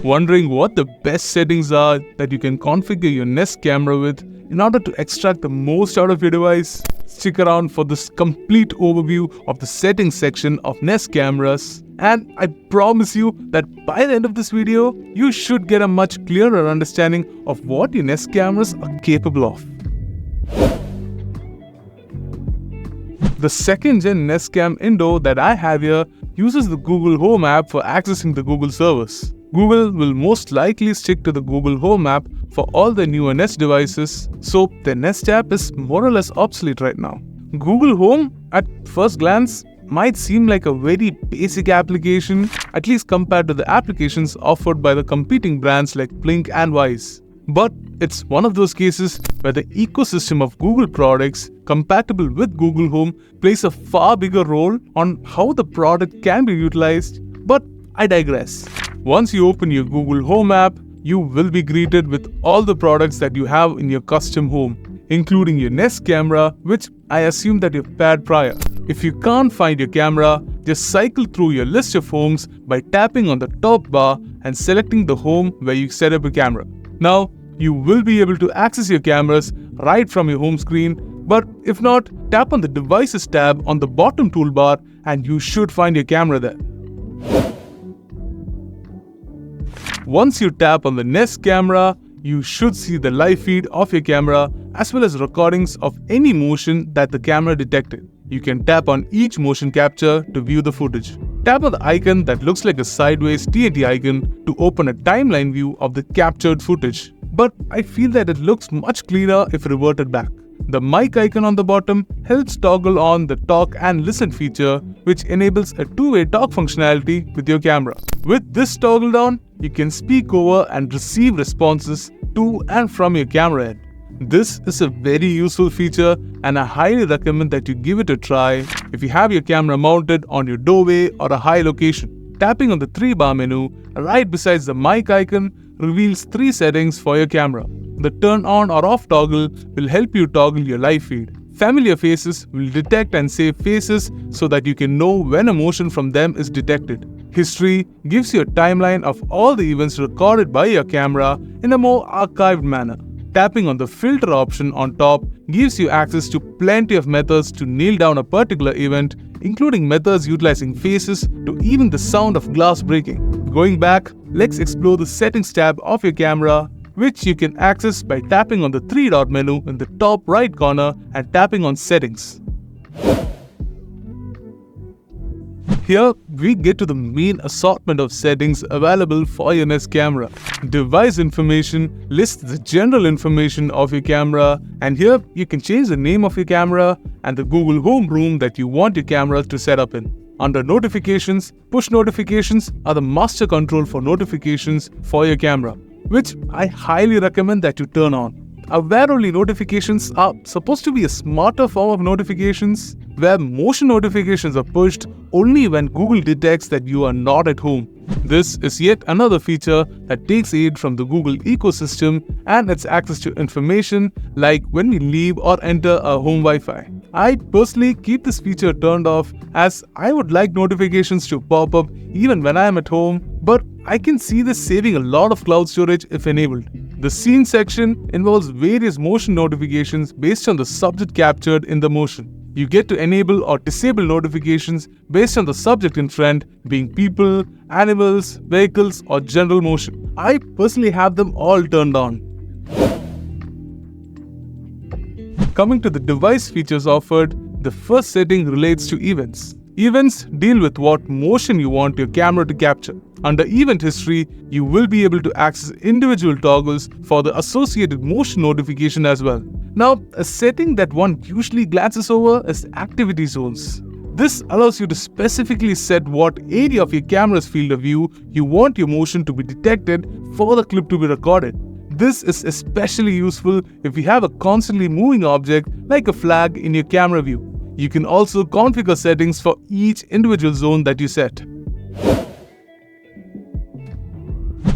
Wondering what the best settings are that you can configure your Nest camera with in order to extract the most out of your device? Stick around for this complete overview of the settings section of Nest cameras, and I promise you that by the end of this video, you should get a much clearer understanding of what your Nest cameras are capable of. The 2nd gen Nest Cam Indo that I have here uses the Google Home app for accessing the Google service. Google will most likely stick to the Google Home app for all their newer Nest devices, so their Nest app is more or less obsolete right now. Google Home, at first glance, might seem like a very basic application, at least compared to the applications offered by the competing brands like Blink and Wyze. But it's one of those cases where the ecosystem of Google products compatible with Google Home plays a far bigger role on how the product can be utilized. But I digress. Once you open your Google Home app, you will be greeted with all the products that you have in your custom home, including your Nest camera, which I assume that you've paired prior. If you can't find your camera, just cycle through your list of homes by tapping on the top bar and selecting the home where you set up your camera. Now, you will be able to access your cameras right from your home screen, but if not, tap on the Devices tab on the bottom toolbar and you should find your camera there. Once you tap on the Nest camera, you should see the live feed of your camera as well as recordings of any motion that the camera detected. You can tap on each motion capture to view the footage. Tap on the icon that looks like a sideways TNT icon to open a timeline view of the captured footage. But I feel that it looks much cleaner if reverted back. The mic icon on the bottom helps toggle on the talk and listen feature, which enables a two-way talk functionality with your camera. With this toggled on, you can speak over and receive responses to and from your camera head. This is a very useful feature and I highly recommend that you give it a try if you have your camera mounted on your doorway or a high location. Tapping on the 3-bar menu right besides the mic icon reveals 3 settings for your camera. The turn on or off toggle will help you toggle your live feed. Familiar faces will detect and save faces so that you can know when a motion from them is detected. History gives you a timeline of all the events recorded by your camera in a more archived manner. Tapping on the filter option on top gives you access to plenty of methods to nail down a particular event, including methods utilizing faces to even the sound of glass breaking. Going back, let's explore the settings tab of your camera, which you can access by tapping on the 3-dot menu in the top right corner and tapping on settings. Here, we get to the main assortment of settings available for your Nest camera. Device information lists the general information of your camera, and here you can change the name of your camera and the Google Home room that you want your camera to set up in. Under notifications, push notifications are the master control for notifications for your camera, which I highly recommend that you turn on. Aware-only notifications are supposed to be a smarter form of notifications, where motion notifications are pushed only when Google detects that you are not at home. This is yet another feature that takes aid from the Google ecosystem and its access to information like when we leave or enter a home Wi-Fi. I personally keep this feature turned off as I would like notifications to pop up even when I am at home, but I can see this saving a lot of cloud storage if enabled. The scene section involves various motion notifications based on the subject captured in the motion. You get to enable or disable notifications based on the subject in front, being people, animals, vehicles, or general motion. I personally have them all turned on. Coming to the device features offered, the first setting relates to events. Events deal with what motion you want your camera to capture. Under Event History, you will be able to access individual toggles for the associated motion notification as well. Now, a setting that one usually glances over is Activity Zones. This allows you to specifically set what area of your camera's field of view you want your motion to be detected for the clip to be recorded. This is especially useful if you have a constantly moving object like a flag in your camera view. You can also configure settings for each individual zone that you set.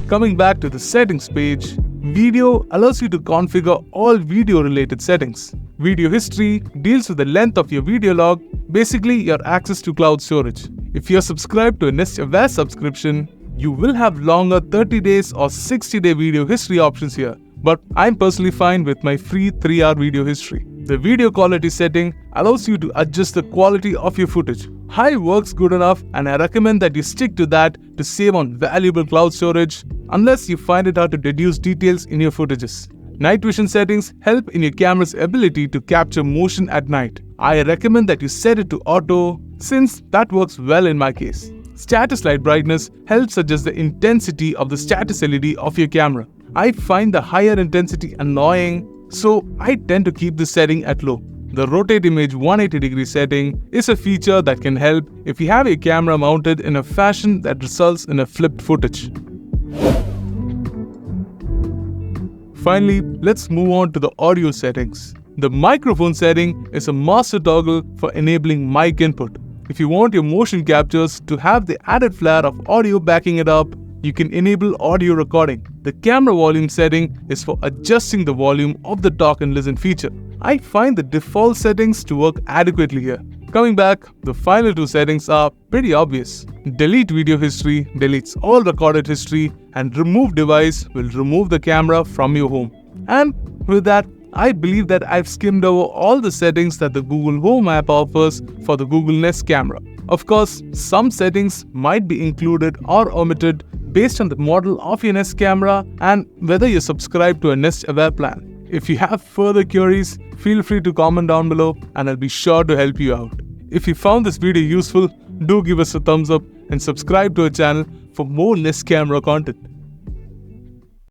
Coming back to the settings page, Video allows you to configure all video related settings. Video History deals with the length of your video log, basically your access to cloud storage. If you're subscribed to a Nest Aware subscription, You will have longer 30 days or 60-day video history options here, but I'm personally fine with my free 3-hour video history. The video quality setting allows you to adjust the quality of your footage. High works good enough, and I recommend that you stick to that to save on valuable cloud storage unless you find it hard to deduce details in your footages. Night vision settings help in your camera's ability to capture motion at night. I recommend that you set it to auto since that works well in my case. Status light brightness helps adjust the intensity of the status LED of your camera. I find the higher intensity annoying, so I tend to keep the setting at low. The rotate image 180 degree setting is a feature that can help if you have your camera mounted in a fashion that results in a flipped footage. Finally, let's move on to the audio settings. The microphone setting is a master toggle for enabling mic input. If you want your motion captures to have the added flair of audio backing it up, you can enable audio recording. The camera volume setting is for adjusting the volume of the talk and listen feature. I find the default settings to work adequately here. Coming back, the final two settings are pretty obvious. Delete video history deletes all recorded history, and remove device will remove the camera from your home. And with that, I believe that I've skimmed over all the settings that the Google Home app offers for the Google Nest camera. Of course, some settings might be included or omitted based on the model of your Nest camera and whether you're subscribed to a Nest Aware plan. If you have further queries, feel free to comment down below and I'll be sure to help you out. If you found this video useful, do give us a thumbs up and subscribe to our channel for more Nest camera content.